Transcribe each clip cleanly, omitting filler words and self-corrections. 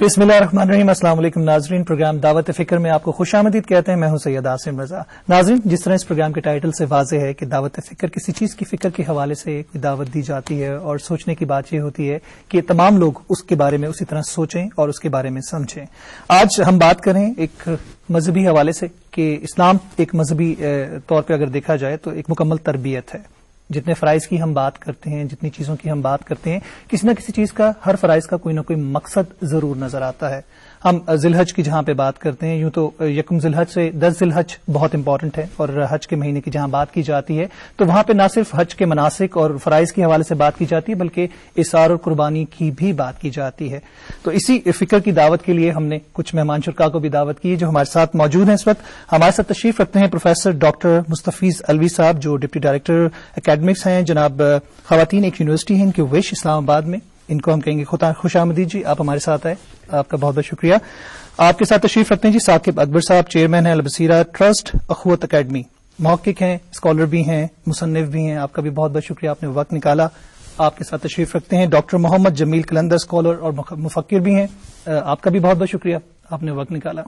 बिस्मिल्लाहिर्रहमानिर्रहीम। अस्सलाम वालेकुम नाजरीन, प्रोग्राम दावत फिक्र में आपको खुश आमदीद कहते हैं। मैं हूं सैयद आसिम रजा। नाजरीन, जिस तरह इस प्रोग्राम के टाइटल से वाज़ेह है कि दावत फिक्र किसी चीज़ की फिक्र के हवाले से कोई दावत दी जाती है और सोचने की बात यह होती है कि तमाम लोग उसके बारे में उसी तरह सोचें और उसके बारे में समझें। आज हम बात करें एक मजहबी हवाले से कि इस्लाम एक मजहबी तौर पर अगर देखा जाए तो एक मुकम्मल तरबियत है। जितने फ़राइज़ की हम बात करते हैं, जितनी चीज़ों की हम बात करते हैं, किसी न किसी चीज़ का, हर फ़राइज़ का कोई न कोई मकसद ज़रूर नज़र आता है। हम ज़िलहज की जहां पे बात करते हैं, यूं तो यकम ज़िलहज से 10 ज़िलहज बहुत इंपॉर्टेंट है और हज के महीने की जहां बात की जाती है तो वहां पे न सिर्फ हज के मनासिक और फ़राइज़ के हवाले से बात की जाती है बल्कि इसार और कुर्बानी की भी बात की जाती है। तो इसी फिक्र की दावत के लिए हमने कुछ मेहमान शुरका को भी दावत की जो हमारे साथ मौजूद हैं। इस वक्त हमारे साथ तशरीफ रखते हैं प्रोफेसर डॉक्टर मुस्तफीज अलवी साहब जो डिप्टी डायरेक्टर एकेडमिक्स हैं। जनाब खवातीन एक यूनिवर्सिटी है इनकी विश इस्लामाबाद में, इनको हम कहेंगे खुश आमदीद जी, आप हमारे साथ आए, आपका बहुत बहुत शुक्रिया। आपके साथ तशरीफ रखते हैं जी साकिब अकबर साहब, चेयरमैन है अलबसीरा ट्रस्ट अखवत अकेडमी, मुहक्किक हैं, स्कॉलर भी हैं, मुसन्निफ भी हैं, आपका भी बहुत बहुत शुक्रिया, आपने वक्त निकाला। आपके साथ तशरीफ रखते हैं डॉक्टर मोहम्मद जमील कलंदर, स्कॉलर और मुफक्किर भी हैं, आपका भी बहुत बहुत शुक्रिया, आपने वक्त निकाला।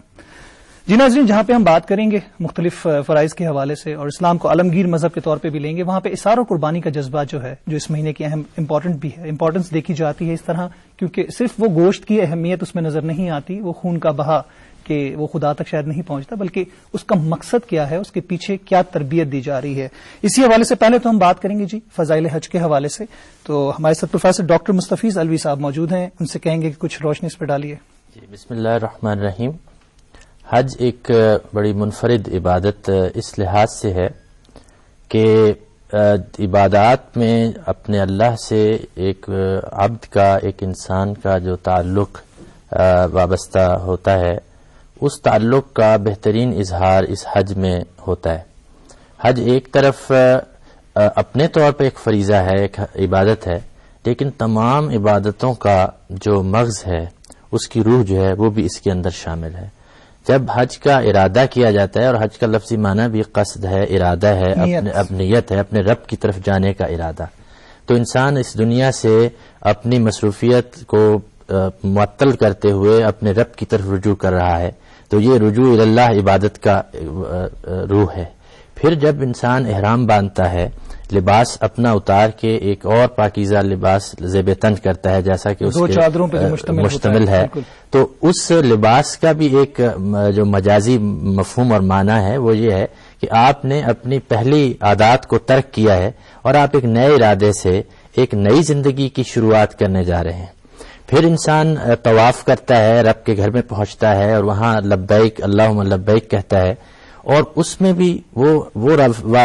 जी नाज़रीन, जहां पे हम बात करेंगे मुख्तलिफ फ़राइज़ के हवाले से और इस्लाम को आलमगीर मजहब के तौर पे भी लेंगे, वहां पे इसार और कुर्बानी का जज्बा जो है, जो इस महीने की अहम इंपॉर्टेंट भी है, इंपॉर्टेंस देखी जाती है इस तरह क्योंकि सिर्फ वो गोश्त की अहमियत उसमें नजर नहीं आती, वो खून का बहा कि वो खुदा तक शायद नहीं पहुंचता, बल्कि उसका मकसद क्या है, उसके पीछे क्या तरबियत दी जा रही है। इसी हवाले से पहले तो हम बात करेंगे जी फ़ज़ाइल हज के हवाले से। तो हमारे साथ प्रोफेसर डॉक्टर मुस्तफीज अलवी साहब मौजूद हैं, उनसे कहेंगे कि कुछ रोशनी इस पर डालिए। जी, बिस्मिल्लाहिर्रहमानिर्रहीम। हज एक बड़ी मुनफरिद इबादत इस लिहाज से है कि इबादत में अपने अल्लाह से एक अब्द का, एक इंसान का जो ताल्लुक़ वाबस्ता होता है, उस ताल्लुक़ का बेहतरीन इजहार इस हज में होता है। हज एक तरफ अपने तौर पर एक फरीज़ा है, एक इबादत है, लेकिन तमाम इबादतों का जो मग़ज़ है, उसकी रूह जो है वो भी इसके अंदर शामिल है। जब हज का इरादा किया जाता है, और हज का लफ्ज़ी माना भी कस्द है, इरादा है, नियत है, अपने रब की तरफ जाने का इरादा, तो इंसान इस दुनिया से अपनी मसरूफियत को मुअत्तल करते हुए अपने रब की तरफ रुजू कर रहा है, तो ये रुजू इल्लाह इबादत का रूह है। फिर जब इंसान इहराम बांधता है, लिबास अपना उतार के एक और पाकीज़ा लिबास ज़ेब-ए-तन करता है, जैसा कि उसके चादरों पे मुश्तमिल है, तो उस लिबास का भी एक जो मजाजी मफहूम और माना है वो ये है कि आपने अपनी पहली आदत को तर्क किया है और आप एक नए इरादे से एक नई जिंदगी की शुरुआत करने जा रहे हैं। फिर इंसान तवाफ करता है, रब के घर में पहुंचता है और वहां लब्बैक अल्लाहुम्मा लब्बैक कहता है, और उसमें भी वो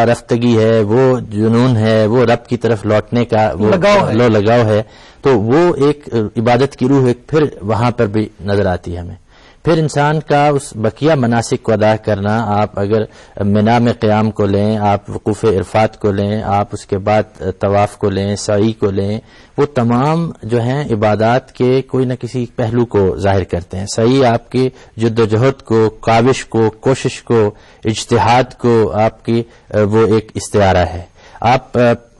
रफ्तगी है, वो जुनून है, वो रब की तरफ लौटने का वो लगाव है, तो वो एक इबादत की रूह एक फिर वहां पर भी नजर आती है हमें। फिर इंसान का उस बकिया मनासिक को अदा करना, आप अगर मिना में क़याम को लें, आप वक़ूफ़ इरफात को लें, आप उसके बाद तवाफ को लें, सई को लें, वो तमाम जो हैं इबादत के कोई न किसी पहलू को जाहिर करते हैं। सही आपकी जद्दोजहद को, काविश को, कोशिश को, इज्तिहाद को, आपकी वो एक इस्तिआरा है। आप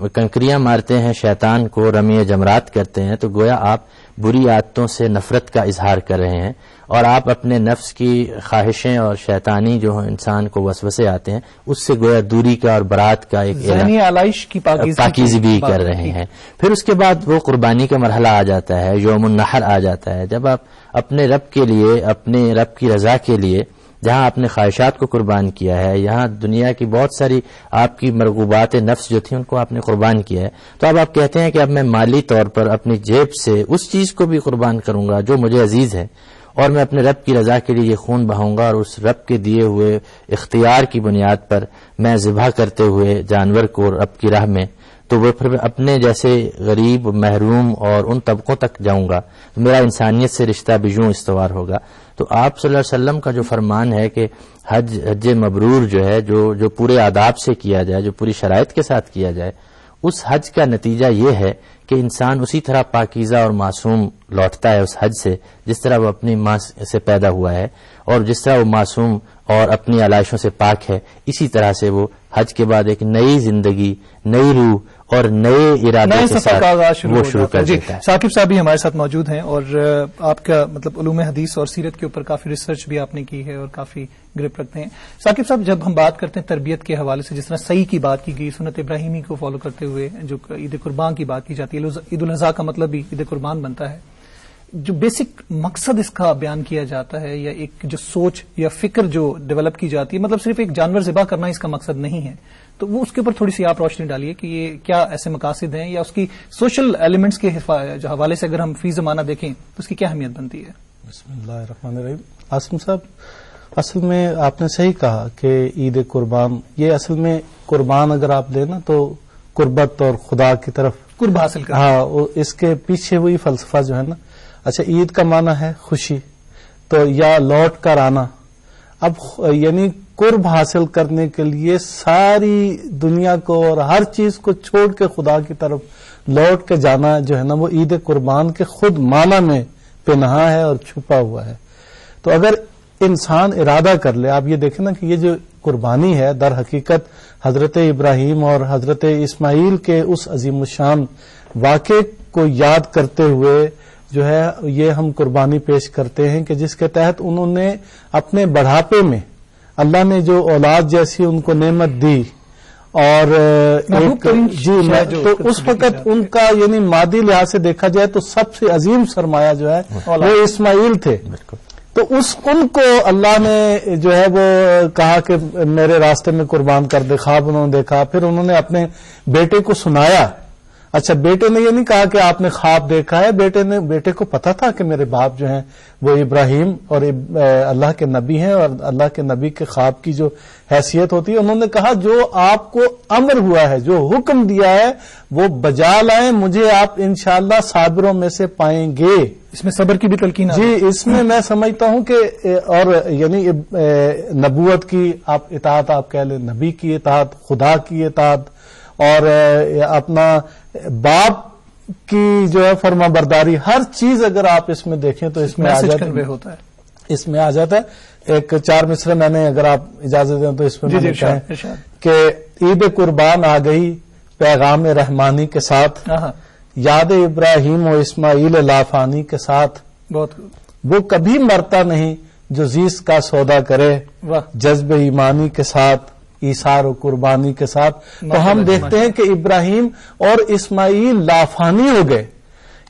कंकरियां मारते हैं शैतान को, रमी जमरात करते हैं, तो गोया आप बुरी आदतों से नफरत का इजहार कर रहे हैं और आप अपने नफ्स की ख्वाहिशें और शैतानी जो इंसान को वसवसे आते हैं उससे गोया दूरी का और बरात का एक आलाइश की पाकीज़गी कर रहे हैं। फिर उसके बाद वो कुर्बानी का मरहला आ जाता है, यौमुन नहर आ जाता है, जब आप अपने रब के लिए, अपने रब की रजा के लिए जहां आपने ख्वाहिशात को कुर्बान किया है, यहाँ दुनिया की बहुत सारी आपकी मरगूबात नफ्स जो थी उनको आपने कुर्बान किया है, तो अब आप कहते हैं कि अब मैं माली तौर पर अपनी जेब से उस चीज को भी कुर्बान करूंगा जो मुझे अजीज है और मैं अपने रब की रजा के लिए ये खून बहाऊंगा और उस रब के दिए हुए इख्तियार की बुनियाद पर मैं ज़िबा करते हुए जानवर को रब की राह में, तो वो फिर अपने जैसे गरीब, महरूम और उन तबकों तक जाऊंगा, तो मेरा इंसानियत से रिश्ता भी यूं इस्तवार होगा। तो आप सल्लल्लाहु अलैहि वसल्लम का जो फरमान है कि हज मबरूर जो है, जो पूरे आदाब से किया जाए, जो पूरी शराइत के साथ किया जाए, उस हज का नतीजा ये है कि इंसान उसी तरह पाकीज़ा और मासूम लौटता है उस हज से जिस तरह वो अपनी माँ से पैदा हुआ है, और जिस तरह वो मासूम और अपनी आलाइशों से पाक है, इसी तरह से वो हज के बाद एक नई जिंदगी, नई रूह اور نئے ارادے کے سفر کا آغاز ساتھ وہ شروع کر دیتا ہے. ثاقب صاحب بھی ہمارے ساتھ موجود ہیں اور آپ کا مطلب علوم حدیث اور سیرت کے اوپر کافی ریسرچ بھی آپ نے کی ہے اور کافی گرپ رکھتے ہیں. ثاقب صاحب، جب ہم بات کرتے ہیں تربیت کے حوالے سے، جس طرح صحیح کی بات کی گئی، سنت ابراہیمی کو فالو کرتے ہوئے جو عید قربان کی بات کی جاتی ہے، عید الاضحیٰ کا مطلب بھی عید قربان بنتا ہے، جو بیسک مقصد اس کا بیان کیا جاتا ہے یا ایک جو سوچ یا فکر جو ڈیولپ کی جاتی ہے، مطلب صرف ایک جانور ذبح کرنا اس کا مقصد نہیں ہے، تو وہ اس کے اوپر تھوڑی سی آپ روشنی ڈالیے کہ یہ کیا ایسے مقاصد ہیں یا اس کی سوشل ایلیمنٹس کے جو حوالے سے اگر ہم فی زمانہ دیکھیں تو اس کی کیا اہمیت بنتی ہے؟ بسم اللہ الرحمن الرحیم. عاصم صاحب، اصل میں آپ نے صحیح کہا کہ عید قربان، یہ اصل میں قربان اگر آپ لیں نا تو قربت اور خدا کی طرف قرب حاصل کرنا. ہاں، اس کے پیچھے وہی فلسفہ جو ہے نا. اچھا، عید کا معنی ہے خوشی، تو یا لوٹ کر آنا. اب یعنی قرب حاصل کرنے کے لیے ساری دنیا کو اور ہر چیز کو چھوڑ کے خدا کی طرف لوٹ کے جانا جو ہے نا، وہ عید قربان کے خود معنی میں پنہا ہے اور چھپا ہوا ہے. تو اگر انسان ارادہ کر لے، آپ یہ دیکھیں نا کہ یہ جو قربانی ہے در حقیقت حضرت ابراہیم اور حضرت اسماعیل کے اس عظیم الشان واقعے کو یاد کرتے ہوئے جو ہے یہ ہم قربانی پیش کرتے ہیں کہ جس کے تحت انہوں نے اپنے بڑھاپے میں اللہ نے جو اولاد جیسی ان کو نعمت دی اور تو اس وقت ان کا یعنی مادی لحاظ سے دیکھا جائے تو سب سے عظیم سرمایہ جو ہے وہ اسماعیل تھے. تو ان کو اللہ نے جو ہے وہ کہا کہ میرے راستے میں قربان کر دے. خواب انہوں نے دیکھا، پھر انہوں نے اپنے بیٹے کو سنایا. اچھا، بیٹے نے یہ نہیں کہا کہ آپ نے خواب دیکھا ہے، بیٹے کو پتا تھا کہ میرے باپ جو ہیں وہ ابراہیم اور اللہ کے نبی ہیں اور اللہ کے نبی کے خواب کی جو حیثیت ہوتی ہے. انہوں نے کہا جو آپ کو امر ہوا ہے، جو حکم دیا ہے وہ بجا لائیں، مجھے آپ انشاءاللہ صابروں میں سے پائیں گے. اس میں صبر کی بھی تلقین جی، اس میں میں سمجھتا ہوں کہ اور یعنی نبوت کی آپ اطاعت، آپ کہہ لیں نبی کی اطاعت، خدا کی اطاعت اور اپنا باپ کی جو ہے فرما برداری، ہر چیز اگر آپ اس میں دیکھیں تو اس میں آ جاتا ہے. اس میں آ جاتا ہے. ایک 4 مصرے میں نے اگر آپ اجازت دیں تو اس میں کہیں کہ عید قربان آ گئی پیغام رحمانی کے ساتھ، یاد ابراہیم و اسماعیل لافانی کے ساتھ، وہ کبھی مرتا نہیں جو زیس کا سودا کرے، جذب ایمانی کے ساتھ، ایثار و قربانی کے ساتھ. تو ہم دیکھتے ہیں کہ ابراہیم اور اسماعیل لافانی ہو گئے.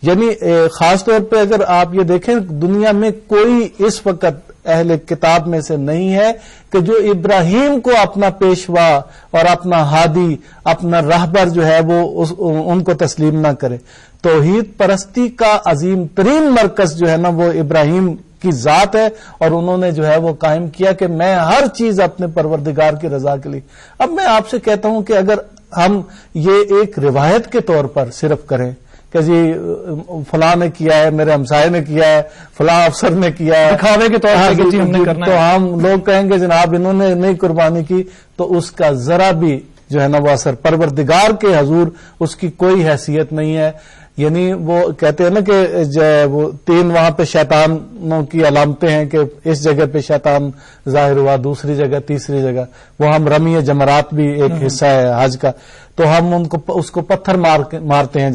یعنی خاص طور پہ اگر آپ یہ دیکھیں دنیا میں کوئی اس وقت اہل کتاب میں سے نہیں ہے کہ جو ابراہیم کو اپنا پیشوا اور اپنا ہادی، اپنا راہبر جو ہے وہ ان کو تسلیم نہ کرے. توحید پرستی کا عظیم ترین مرکز جو ہے نا وہ ابراہیم کی ذات ہے اور انہوں نے جو ہے وہ قائم کیا کہ میں ہر چیز اپنے پروردگار کی رضا کے لیے. اب میں آپ سے کہتا ہوں کہ اگر ہم یہ ایک روایت کے طور پر صرف کریں کہ جی فلاں نے کیا ہے، میرے ہمسائے نے کیا ہے، فلاں افسر نے کیا ہے، دکھاوے کے طور پر تو ہم لوگ کہیں گے جناب انہوں نے نہیں قربانی کی، تو اس کا ذرا بھی جو ہے نا وہ اثر پروردگار کے حضور اس کی کوئی حیثیت نہیں ہے. یعنی وہ کہتے ہیں نا کہ وہ 3 وہاں پہ شیطانوں کی علامتیں ہیں کہ اس جگہ پہ شیطان ظاہر ہوا، دوسری جگہ، تیسری جگہ. وہ ہم رمی جمرات بھی ایک حصہ ہے حج کا، تو ہم اس کو پتھر مارتے ہیں